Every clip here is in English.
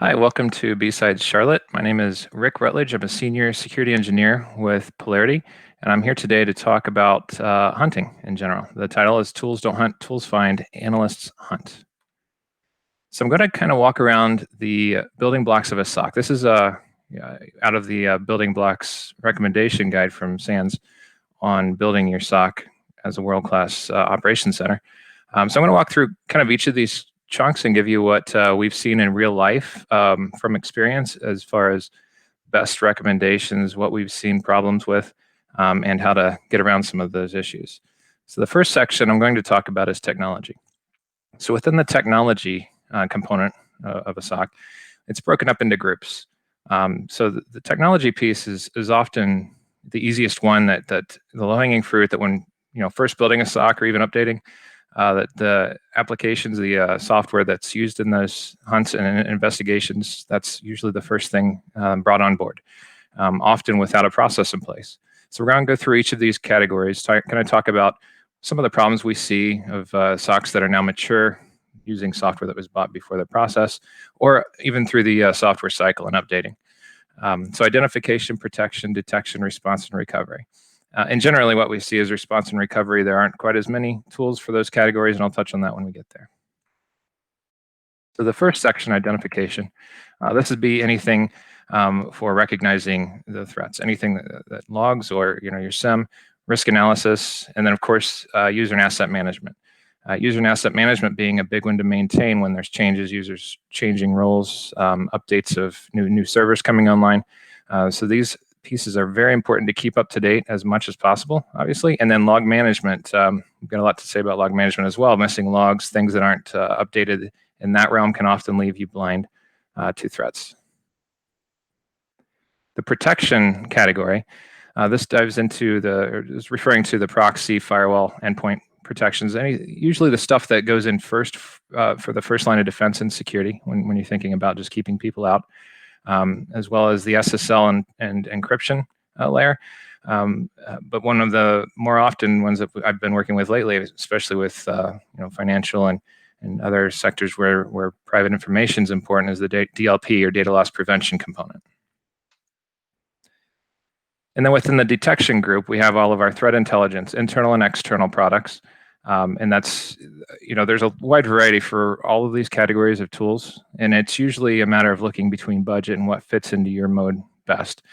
Hi, welcome to B-Sides Charlotte. My name is Rick Rutledge. I'm a senior security engineer with Polarity, and I'm here today to talk about hunting in general. The title is Tools Don't Hunt, Tools Find, Analysts Hunt. So I'm going to kind of walk around the building blocks of a SOC. This is out of the building blocks recommendation guide from SANS on building your SOC as a world-class operations center. So I'm going to walk through kind of each of these chunks and give you what we've seen in real life from experience as far as best recommendations, what we've seen problems with, and how to get around some of those issues. So the first section I'm going to talk about is technology. So within the technology component of a SOC, it's broken up into groups. So the technology piece is often the easiest one, that the low-hanging fruit, that when first building a SOC or even updating, that the applications, the software that's used in those hunts and investigations, that's usually the first thing brought on board, often without a process in place. So we're going to go through each of these categories, kind of talk about some of the problems we see of SOCs that are now mature, using software that was bought before the process, or even through the software cycle and updating. So identification, protection, detection, response, and recovery. And generally what we see is response and recovery. There aren't quite as many tools for those categories, and I'll touch on that when we get there. So the first section, identification, this would be anything for recognizing the threats, anything that logs, or your SIM, risk analysis, and then of course user and asset management. User and asset management being a big one to maintain when there's changes, users changing roles, updates of new servers coming online. So these pieces are very important to keep up to date as much as possible, obviously. And then log management, we've got a lot to say about log management as well. Missing logs, things that aren't updated in that realm can often leave you blind to threats. The protection category, this dives into is referring to the proxy, firewall, endpoint protections, usually the stuff that goes in first for the first line of defense and security when you're thinking about just keeping people out, as well as the SSL and encryption layer. But one of the more often ones that I've been working with lately, especially with financial and other sectors where private information is important, is the DLP, or data loss prevention component. And then within the detection group, we have all of our threat intelligence, internal and external products. And that's, there's a wide variety for all of these categories of tools. And it's usually a matter of looking between budget and what fits into your mode best.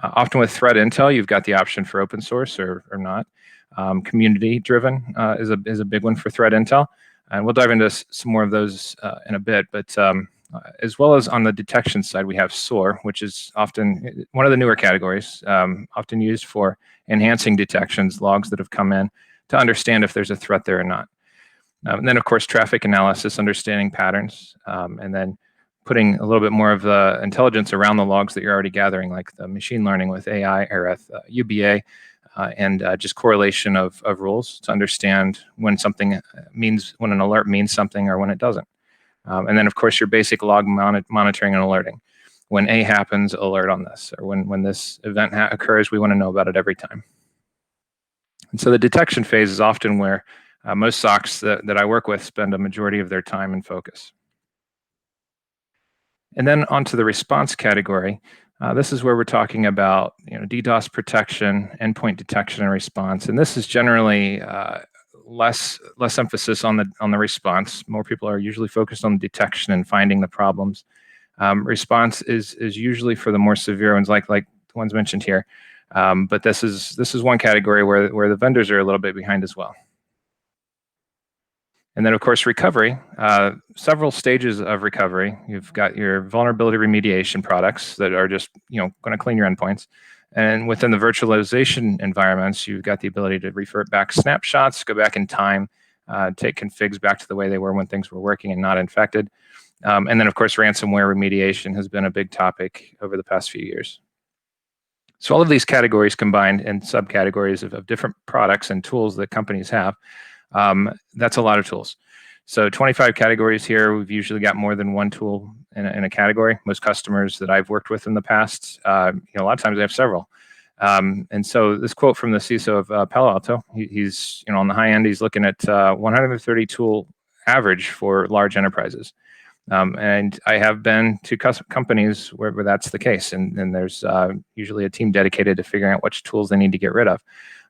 Often with threat intel, you've got the option for open source or not. Community driven is a big one for threat intel. And we'll dive into some more of those in a bit. But as well as on the detection side, we have SOAR, which is often one of the newer categories, often used for enhancing detections, logs that have come in, to understand if there's a threat there or not. And then, of course, traffic analysis, understanding patterns, and then putting a little bit more of the intelligence around the logs that you're already gathering, like the machine learning with AI or UBA, and just correlation of rules to understand when when an alert means something or when it doesn't. And then, of course, your basic log monitoring and alerting. When A happens, alert on this, or when this event occurs, we want to know about it every time. And so the detection phase is often where most SOCs that I work with spend a majority of their time and focus. And then onto the response category. This is where we're talking about DDoS protection, endpoint detection and response. And this is generally less emphasis on the response. More people are usually focused on detection and finding the problems. Response is usually for the more severe ones, like the ones mentioned here. But this is one category where the vendors are a little bit behind as well. And then, of course, recovery, several stages of recovery. You've got your vulnerability remediation products that are just going to clean your endpoints. And within the virtualization environments, you've got the ability to revert back snapshots, go back in time, take configs back to the way they were when things were working and not infected. And then, of course, ransomware remediation has been a big topic over the past few years. So all of these categories combined in subcategories of different products and tools that companies have, that's a lot of tools. So 25 categories here. We've usually got more than one tool in a category. Most customers that I've worked with in the past, a lot of times they have several. And so this quote from the CISO of Palo Alto, he's on the high end, he's looking at 130 tool average for large enterprises. And I have been to companies where that's the case, and there's usually a team dedicated to figuring out which tools they need to get rid of.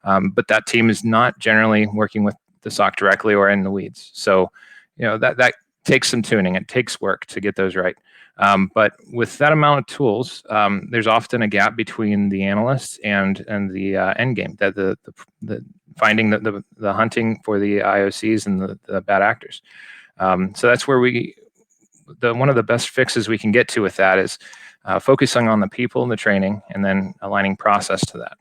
But that team is not generally working with the SOC directly or in the weeds. So, that takes some tuning. It takes work to get those right. But with that amount of tools, there's often a gap between the analysts and the end game, that the finding the hunting for the IOCs and the bad actors. So that's where one of the best fixes we can get to with that is focusing on the people and the training, and then aligning process to that.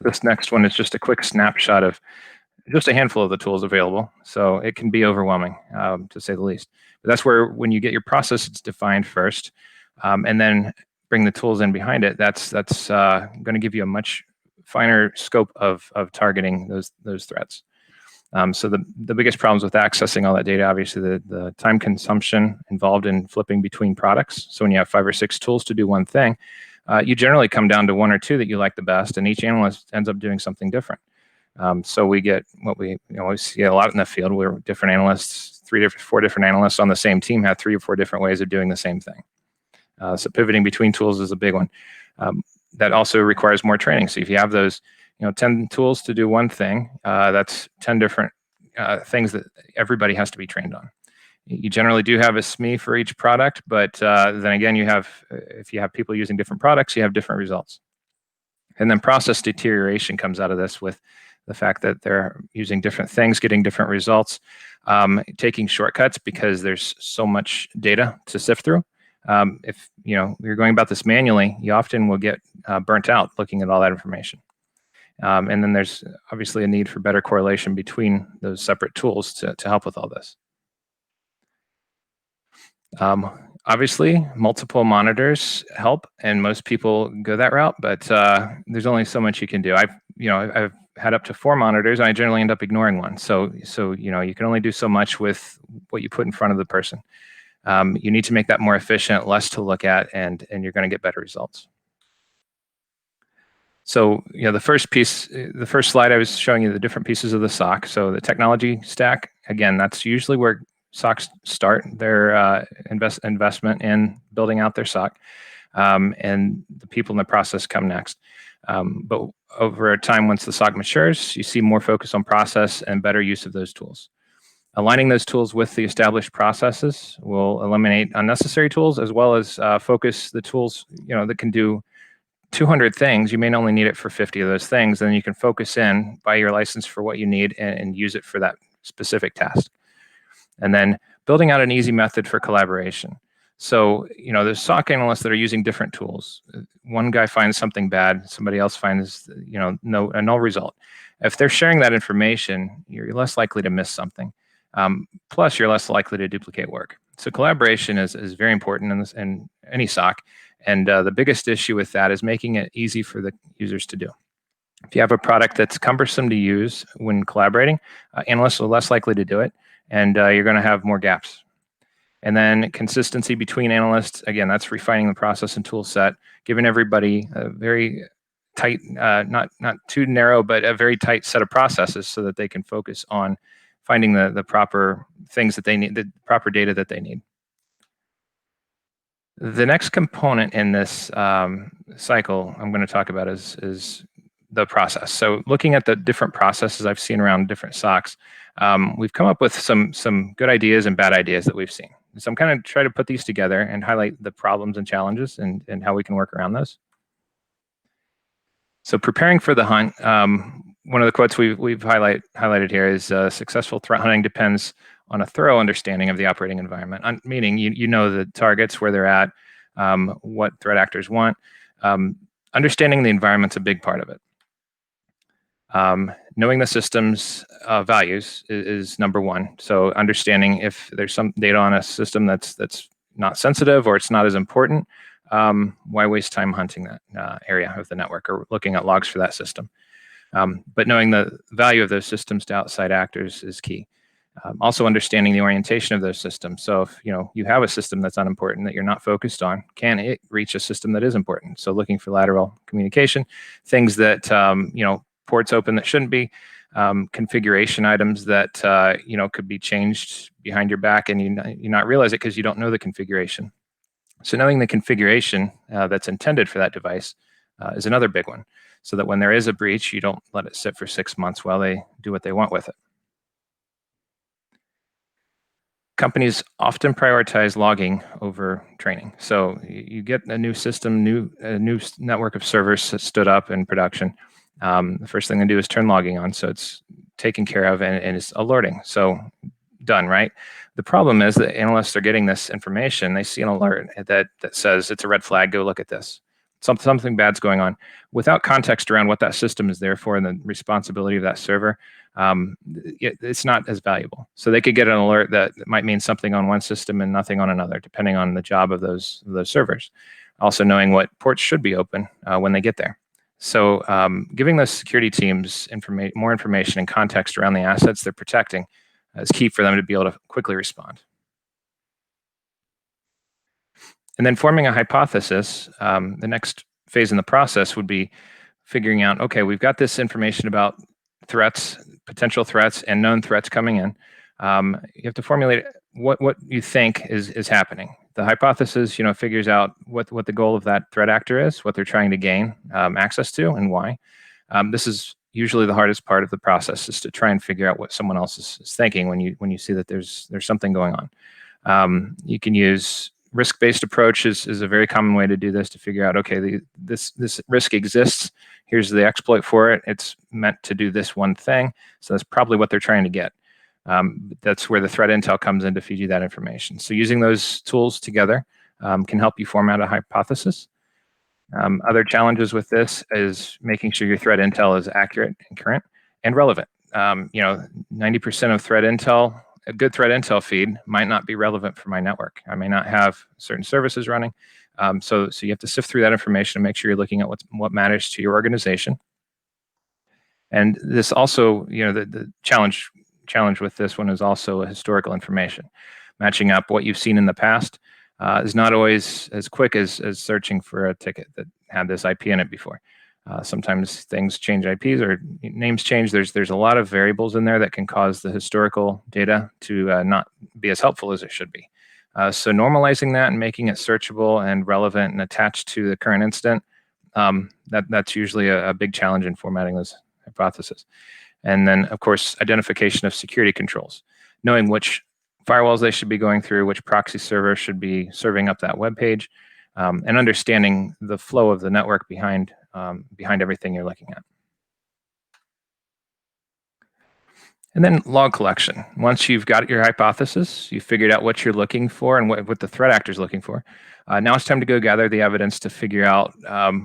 This next one is just a quick snapshot of just a handful of the tools available. So it can be overwhelming, to say the least. But that's where, when you get your processes defined first, and then bring the tools in behind it, that's going to give you a much finer scope of targeting those threats. So the biggest problems with accessing all that data, obviously the time consumption involved in flipping between products. So when you have 5 or 6 tools to do one thing, you generally come down to 1 or 2 that you like the best, and each analyst ends up doing something different. So we get what we see a lot in the field, where different analysts, 4 different analysts on the same team have 3 or 4 different ways of doing the same thing. So pivoting between tools is a big one. That also requires more training. So if you have those 10 tools to do one thing, that's 10 different things that everybody has to be trained on. You generally do have a SME for each product, but then again, if you have people using different products, you have different results. And then process deterioration comes out of this, with the fact that they're using different things, getting different results, taking shortcuts because there's so much data to sift through. If you're going about this manually, you often will get burnt out looking at all that information. And then there's obviously a need for better correlation between those separate tools to help with all this. Obviously, multiple monitors help, and most people go that route, but there's only so much you can do. I've had up to 4 monitors, and I generally end up ignoring one. So you can only do so much with what you put in front of the person. You need to make that more efficient, less to look at, and you're going to get better results. So the first slide I was showing you the different pieces of the SOC. So the technology stack, again, that's usually where SOCs start their investment in building out their SOC, and the people in the process come next. But over time, once the SOC matures, you see more focus on process and better use of those tools. Aligning those tools with the established processes will eliminate unnecessary tools, as well as focus the tools that can do 200 things. You may only need it for 50 of those things. Then you can focus in, buy your license for what you need, and use it for that specific task. And then building out an easy method for collaboration. So, there's SOC analysts that are using different tools. One guy finds something bad, somebody else finds, a null result. If they're sharing that information, you're less likely to miss something. Plus, you're less likely to duplicate work. So collaboration is very important in any SOC. And the biggest issue with that is making it easy for the users to do. If you have a product that's cumbersome to use when collaborating, analysts are less likely to do it, and you're going to have more gaps. And then consistency between analysts, again, that's refining the process and tool set, giving everybody a very tight, not too narrow, but a very tight set of processes, so that they can focus on finding the proper things that they need, the proper data that they need. The next component in this cycle I'm going to talk about is the process. So looking at the different processes I've seen around different SOCs, we've come up with some good ideas and bad ideas that we've seen. So I'm kind of trying to put these together and highlight the problems and challenges, and how we can work around those. So preparing for the hunt, one of the quotes we've highlighted here is successful threat hunting depends on a thorough understanding of the operating environment, meaning you know the targets, where they're at, what threat actors want. Understanding the environment's a big part of it. Knowing the system's values is number 1. So understanding if there's some data on a system that's not sensitive, or it's not as important, why waste time hunting that area of the network, or looking at logs for that system? But knowing the value of those systems to outside actors is key. Also understanding the orientation of those systems. So if you have a system that's unimportant, that you're not focused on, can it reach a system that is important? So looking for lateral communication, things that ports open that shouldn't be, configuration items that could be changed behind your back, and you not realize it because you don't know the configuration. So knowing the configuration that's intended for that device is another big one, so that when there is a breach, you don't let it sit for 6 months while they do what they want with it. Companies often prioritize logging over training. So you get a new system, a new network of servers stood up in production. The first thing they do is turn logging on, so it's taken care of and it's alerting. So done, right? The problem is that analysts are getting this information. They see an alert that says it's a red flag. Go look at this. Something bad's going on. Without context around what that system is there for and the responsibility of that server, it's not as valuable. So they could get an alert that might mean something on one system and nothing on another, depending on the job of those servers. Also knowing what ports should be open when they get there. So giving those security teams more information and context around the assets they're protecting is key for them to be able to quickly respond. And then forming a hypothesis, the next phase in the process would be figuring out, okay, we've got this information about threats, potential threats, and known threats coming in. You have to formulate what you think is happening. The hypothesis, figures out what the goal of that threat actor is, what they're trying to gain access to, and why. This is usually the hardest part of the process, is to try and figure out what someone else is thinking when you see that there's something going on. You can use risk-based approach is a very common way to do this, to figure out, okay, this risk exists. Here's the exploit for it. It's meant to do this one thing. So that's probably what they're trying to get. That's where the threat intel comes in to feed you that information. So using those tools together can help you format a hypothesis. Other challenges with this is making sure your threat intel is accurate and current and relevant. 90% of threat intel, a good threat intel feed might not be relevant for my network. I may not have certain services running. So you have to sift through that information and make sure you're looking at what matters to your organization. And this also, the challenge with this one is also historical information. Matching up what you've seen in the past is not always as quick as searching for a ticket that had this IP in it before. Sometimes things change IPs or names change. There's a lot of variables in there that can cause the historical data to not be as helpful as it should be. So normalizing that and making it searchable and relevant and attached to the current incident, that's usually a big challenge in formatting those hypotheses. And then, of course, identification of security controls, knowing which firewalls they should be going through, which proxy server should be serving up that web page, and understanding the flow of the network behind everything you're looking at. And then log collection. Once you've got your hypothesis, you've figured out what you're looking for and what the threat actor is looking for. Now it's time to go gather the evidence to figure out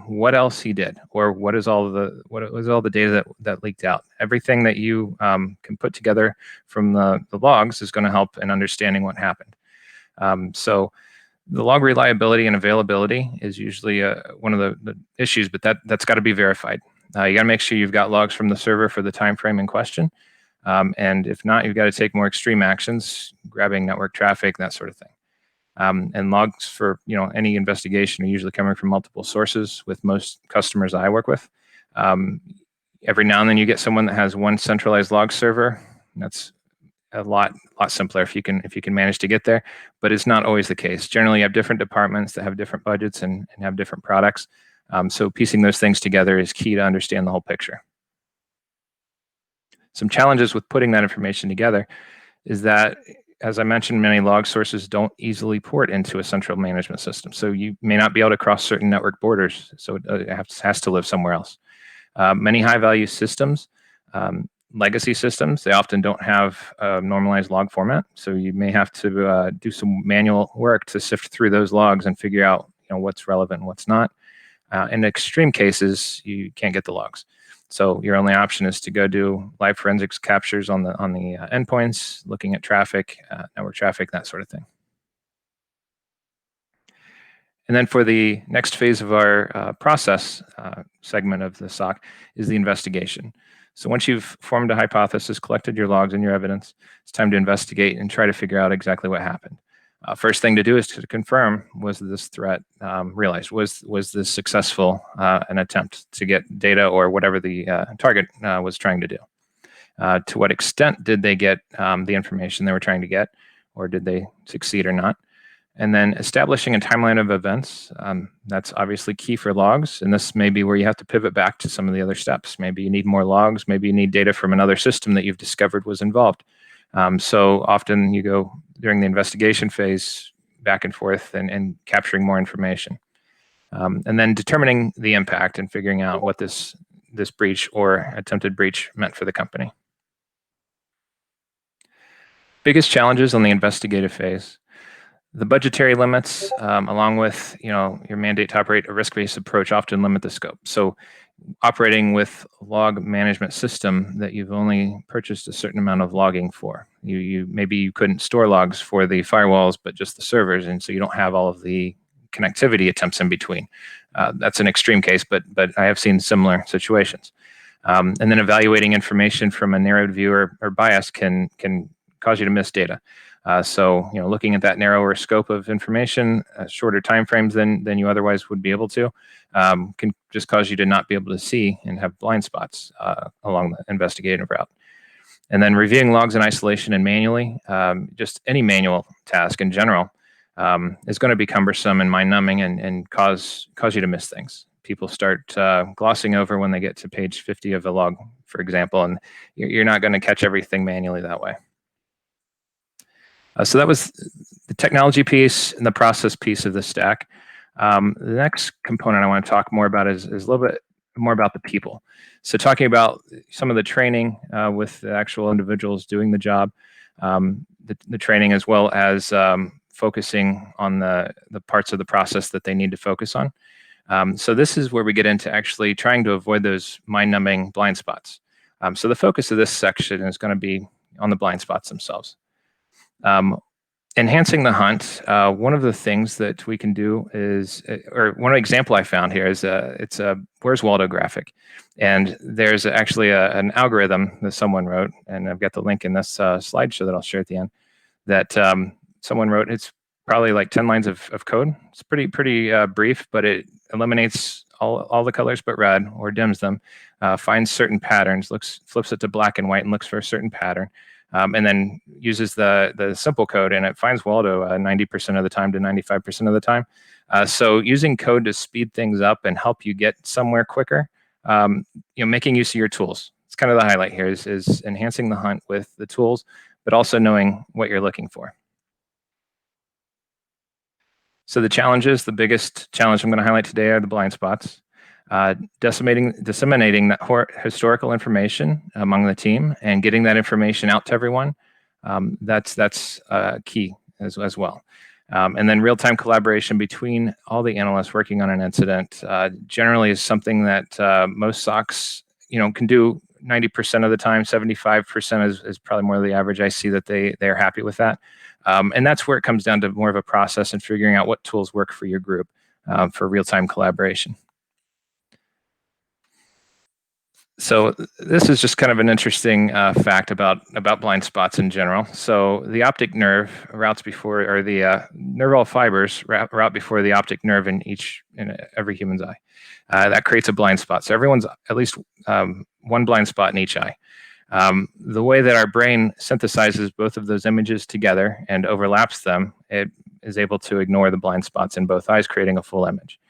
what else he did, or what was all the data that leaked out. Everything that you can put together from the logs is going to help in understanding what happened. So the log reliability and availability is usually one of the issues, but that's got to be verified. You got to make sure you've got logs from the server for the time frame in question. And if not, you've got to take more extreme actions, grabbing network traffic, that sort of thing. And logs for any investigation are usually coming from multiple sources with most customers I work with. Every now and then you get someone that has one centralized log server. That's a lot simpler if you can manage to get there, but it's not always the case. Generally, you have different departments that have different budgets and have different products. So piecing those things together is key to understand the whole picture. Some challenges with putting that information together is that, as I mentioned, many log sources don't easily port into a central management system. So you may not be able to cross certain network borders, so it has to live somewhere else. Many high-value systems, legacy systems, they often don't have a normalized log format. So you may have to do some manual work to sift through those logs and figure out what's relevant and what's not. In extreme cases, you can't get the logs. So your only option is to go do live forensics captures on the endpoints, looking at traffic, network traffic, that sort of thing. And then for the next phase of our process segment of the SOC is the investigation. So once you've formed a hypothesis, collected your logs and your evidence, it's time to investigate and try to figure out exactly what happened. First thing to do is to confirm, was this threat realized? Was this successful, an attempt to get data or whatever the target was trying to do? To what extent did they get the information they were trying to get, or did they succeed or not? And then establishing a timeline of events. That's obviously key for logs. And this may be where you have to pivot back to some of the other steps. Maybe you need more logs. Maybe you need data from another system that you've discovered was involved. So often you go during the investigation phase back and forth and capturing more information. And then determining the impact and figuring out what this breach or attempted breach meant for the company. Biggest challenges on the investigative phase. The budgetary limits, along with your mandate to operate a risk-based approach, often limit the scope. So operating with a log management system that you've only purchased a certain amount of logging for. Maybe you couldn't store logs for the firewalls, but just the servers, and so you don't have all of the connectivity attempts in between. That's an extreme case, but I have seen similar situations. And then evaluating information from a narrowed view or bias can cause you to miss data. So looking at that narrower scope of information, shorter timeframes than you otherwise would be able to, can just cause you to not be able to see and have blind spots along the investigative route. And then reviewing logs in isolation and manually, just any manual task in general, is going to be cumbersome and mind-numbing and cause you to miss things. People start glossing over when they get to page 50 of a log, for example, and you're not going to catch everything manually that way. So that was the technology piece and the process piece of the stack. The next component I want to talk more about is a little bit more about the people. So talking about some of the training with the actual individuals doing the job, the training, as well as focusing on the parts of the process that they need to focus on. So this is where we get into actually trying to avoid those mind-numbing blind spots. So the focus of this section is going to be on the blind spots themselves. Enhancing the hunt, one of the things that we can do is, or one example I found here is it's a Where's Waldo graphic. And there's actually an algorithm that someone wrote, and I've got the link in this slideshow that I'll share at the end, that someone wrote. It's probably like 10 lines of code. It's pretty brief, but it eliminates all the colors but red, or dims them, finds certain patterns, flips it to black and white and looks for a certain pattern. And then uses the simple code, and it finds Waldo 90% of the time to 95% of the time. So using code to speed things up and help you get somewhere quicker, making use of your tools. It's kind of the highlight here is enhancing the hunt with the tools, but also knowing what you're looking for. So the challenges, the biggest challenge I'm going to highlight today are the blind spots. Disseminating that historical information among the team and getting that information out to everyone, that's key as well. And then real-time collaboration between all the analysts working on an incident generally is something that most SOCs can do 90% of the time. 75% is probably more the average. I see that they're happy with that. And that's where it comes down to more of a process and figuring out what tools work for your group for real-time collaboration. So this is just kind of an interesting fact about blind spots in general. So the optic nerve routes before, or the neural fibers route before the optic nerve in every human's eye. That creates a blind spot. So everyone's at least one blind spot in each eye. The way that our brain synthesizes both of those images together and overlaps them, it is able to ignore the blind spots in both eyes, creating a full image.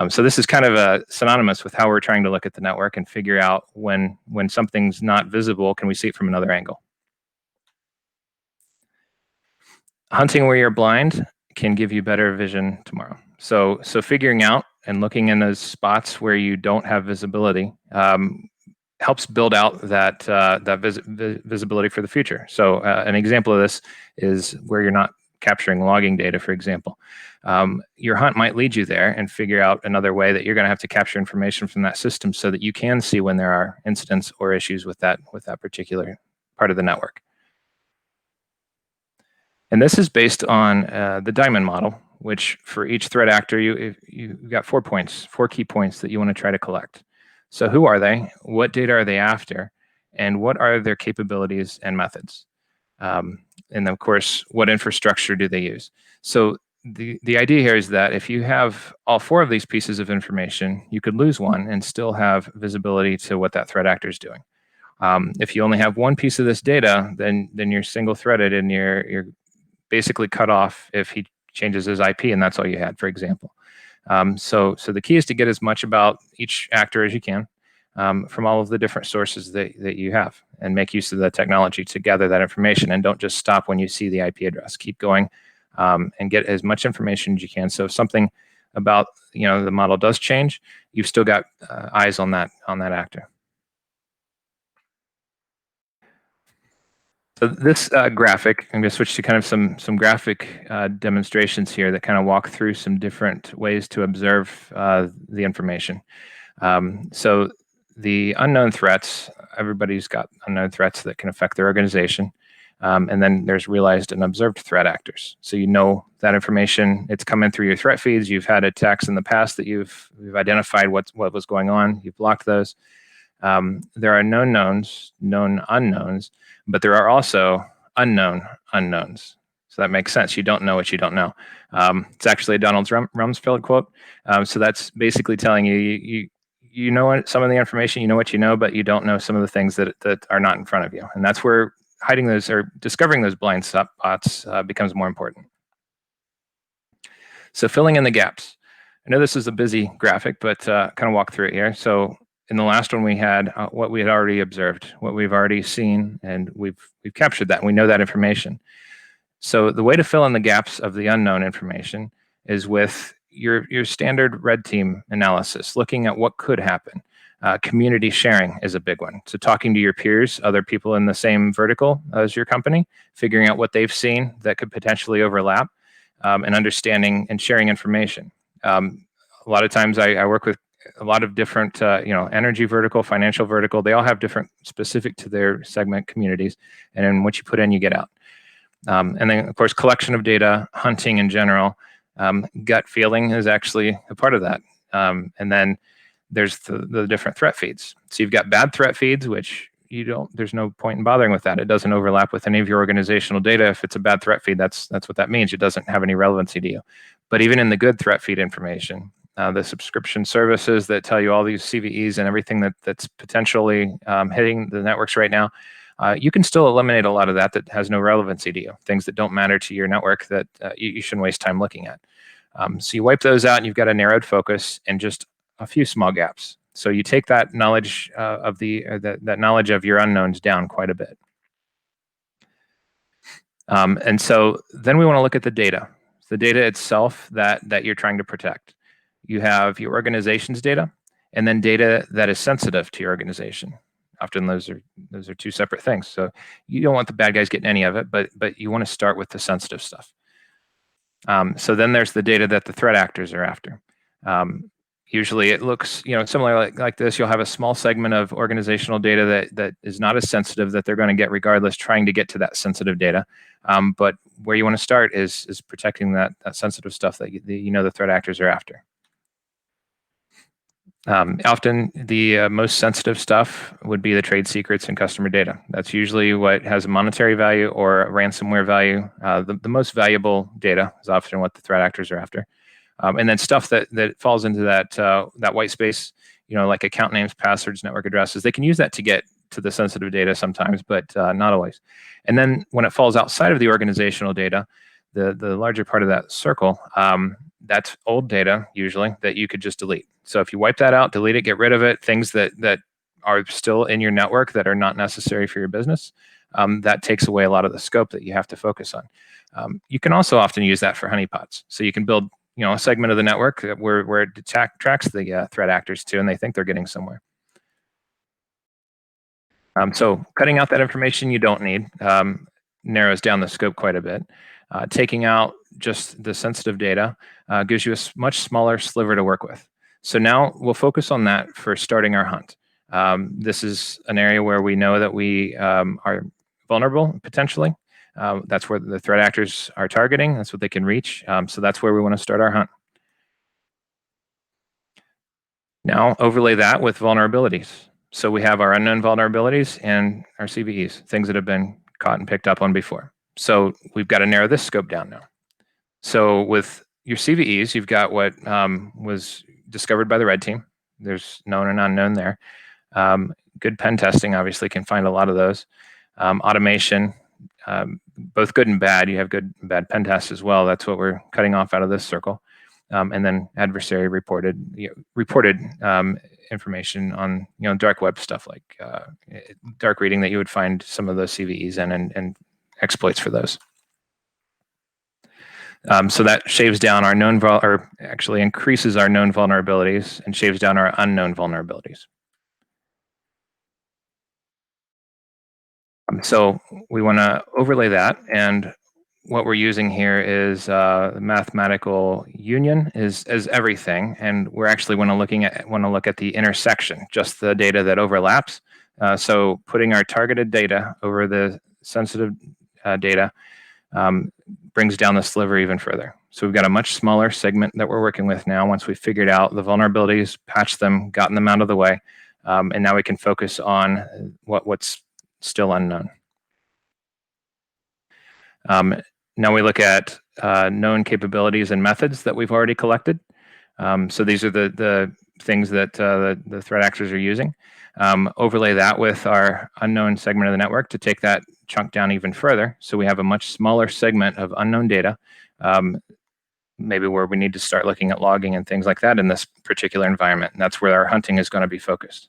So this is kind of synonymous with how we're trying to look at the network and figure out when something's not visible, can we see it from another angle? Hunting where you're blind can give you better vision tomorrow. So figuring out and looking in those spots where you don't have visibility helps build out that visibility for the future. So an example of this is where you're not capturing logging data, for example. Your hunt might lead you there and figure out another way that you're going to have to capture information from that system so that you can see when there are incidents or issues with that particular part of the network. And this is based on the diamond model, which for each threat actor, you've got 4 key points that you want to try to collect. So who are they? What data are they after? And what are their capabilities and methods? And of course, what infrastructure do they use? So the idea here is that if you have all 4 of these pieces of information, you could lose one and still have visibility to what that threat actor is doing. If you only have one piece of this data, then you're single-threaded and you're basically cut off if he changes his IP and that's all you had, for example. So the key is to get as much about each actor as you can from all of the different sources that you have, and make use of the technology to gather that information. And don't just stop when you see the IP address. Keep going and get as much information as you can. So if something about the model does change, you've still got eyes on that actor. So this graphic, I'm going to switch to kind of some graphic demonstrations here that kind of walk through some different ways to observe the information. So the unknown threats, everybody's got unknown threats that can affect their organization. And then there's realized and observed threat actors. So you know that information, it's coming through your threat feeds. You've had attacks in the past that you've identified what was going on. You've blocked those. There are known knowns, known unknowns, but there are also unknown unknowns. So that makes sense. You don't know what you don't know. It's actually a Donald Rumsfeld quote. So that's basically telling you know some of the information, you know what you know, but you don't know some of the things that are not in front of you. And that's where hiding those or discovering those blind spots becomes more important. So filling in the gaps. I know this is a busy graphic, but kind of walk through it here. So in the last one, we had what we had already observed, what we've already seen, and we've captured that, and we know that information. So the way to fill in the gaps of the unknown information is with your standard red team analysis, looking at what could happen. Community sharing is a big one. So talking to your peers, other people in the same vertical as your company, figuring out what they've seen that could potentially overlap, and understanding and sharing information. A lot of times I work with a lot of different, energy vertical, financial vertical. They all have different specific to their segment communities. And then what you put in, you get out. And then, of course, collection of data, hunting in general. Gut feeling is actually a part of that. And then there's the different threat feeds. So you've got bad threat feeds, which there's no point in bothering with that. It doesn't overlap with any of your organizational data. If it's a bad threat feed, that's what that means. It doesn't have any relevancy to you. But even in the good threat feed information, the subscription services that tell you all these CVEs and everything that's potentially hitting the networks right now, you can still eliminate a lot of that has no relevancy to you, things that don't matter to your network that you shouldn't waste time looking at. So you wipe those out and you've got a narrowed focus and just a few small gaps. So you take that knowledge that knowledge of your unknowns down quite a bit. And so then we want to look at the data itself that you're trying to protect. You have your organization's data, and then data that is sensitive to your organization. Often those are two separate things. So you don't want the bad guys getting any of it, but you want to start with the sensitive stuff. So then there's the data that the threat actors are after. Usually it looks similar like this. You'll have a small segment of organizational data that is not as sensitive that they're going to get regardless, trying to get to that sensitive data. But where you want to start is protecting that sensitive stuff that the threat actors are after. Often the most sensitive stuff would be the trade secrets and customer data. That's usually what has a monetary value or a ransomware value. The most valuable data is often what the threat actors are after. And then stuff that falls into that white space, like account names, passwords, network addresses, they can use that to get to the sensitive data sometimes, but not always. And then when it falls outside of the organizational data, the larger part of that circle, that's old data usually that you could just delete. So if you wipe that out, delete it, get rid of it, things that are still in your network that are not necessary for your business, that takes away a lot of the scope that you have to focus on. You can also often use that for honeypots. So you can build a segment of the network where it tracks the threat actors to, and they think they're getting somewhere. So cutting out that information you don't need narrows down the scope quite a bit. Taking out just the sensitive data gives you a much smaller sliver to work with. So now we'll focus on that for starting our hunt. This is an area where we know that we are vulnerable potentially. That's where the threat actors are targeting. That's what they can reach. So that's where we want to start our hunt. Now overlay that with vulnerabilities. So we have our unknown vulnerabilities and our CVEs, things that have been caught and picked up on before. So we've got to narrow this scope down now. So with your CVEs, you've got what was discovered by the red team. There's known and unknown there. good pen testing obviously can find a lot of those. Automation, both good and bad. You have good and bad pen tests as well. That's what we're cutting off out of this circle. And then adversary reported information on dark web stuff like dark reading that you would find some of those CVEs in and exploits for those. So that shaves down our known or actually increases our known vulnerabilities and shaves down our unknown vulnerabilities. So we want to overlay that, and what we're using here is the mathematical union is everything, and we're actually want to look at the intersection, just the data that overlaps. So putting our targeted data over the sensitive data brings down the sliver even further. So we've got a much smaller segment that we're working with now once we've figured out the vulnerabilities, patched them, gotten them out of the way, and now we can focus on what's still unknown. Now we look at known capabilities and methods that we've already collected. So these are the things that the threat actors are using. Overlay that with our unknown segment of the network to take that chunk down even further. So we have a much smaller segment of unknown data, maybe where we need to start looking at logging and things like that in this particular environment. And that's where our hunting is going to be focused.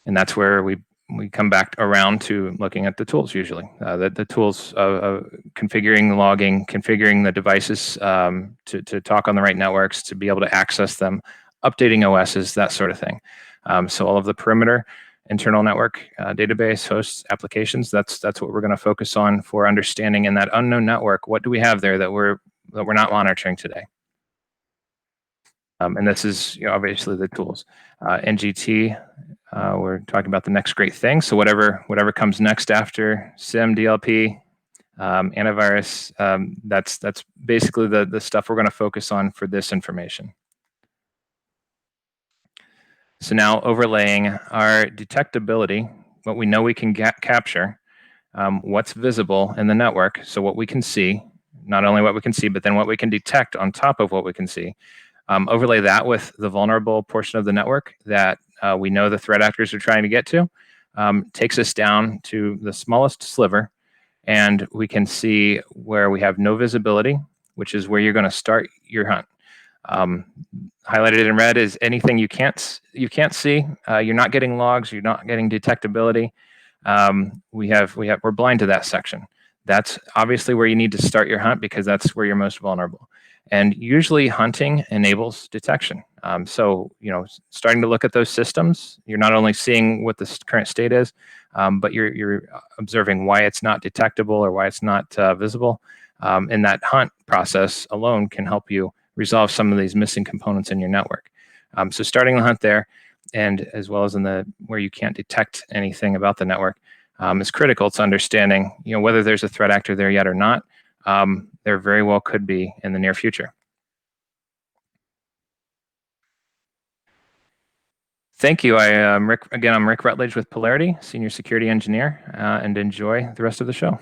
And that's where we come back around to looking at the tools usually. The tools of configuring the logging, configuring the devices to talk on the right networks, to be able to access them, updating OSs, that sort of thing. So all of the perimeter, internal network, database, hosts, applications, that's what we're going to focus on for understanding in that unknown network. What do we have there that we're not monitoring today? And this is obviously the tools. NGT, we're talking about the next great thing. So whatever comes next after SIM, DLP, antivirus, that's basically the stuff we're going to focus on for this information. So now overlaying our detectability, what we know we can capture, what's visible in the network. So what we can see, not only what we can see, but then what we can detect on top of what we can see. Overlay that with the vulnerable portion of the network that we know the threat actors are trying to get to, takes us down to the smallest sliver, and we can see where we have no visibility, which is where you're going to start your hunt. Highlighted in red is anything you can't see. You're not getting logs. You're not getting detectability. We're blind to that section. That's obviously where you need to start your hunt because that's where you're most vulnerable. And usually hunting enables detection. So, starting to look at those systems, you're not only seeing what the current state is, but you're observing why it's not detectable or why it's not visible. And that hunt process alone can help you resolve some of these missing components in your network. So starting the hunt there, and as well as in where you can't detect anything about the network, is critical to understanding, whether there's a threat actor there yet or not. There very well could be in the near future. Thank you. I'm Rick Rutledge with Polarity, Senior Security Engineer, and enjoy the rest of the show.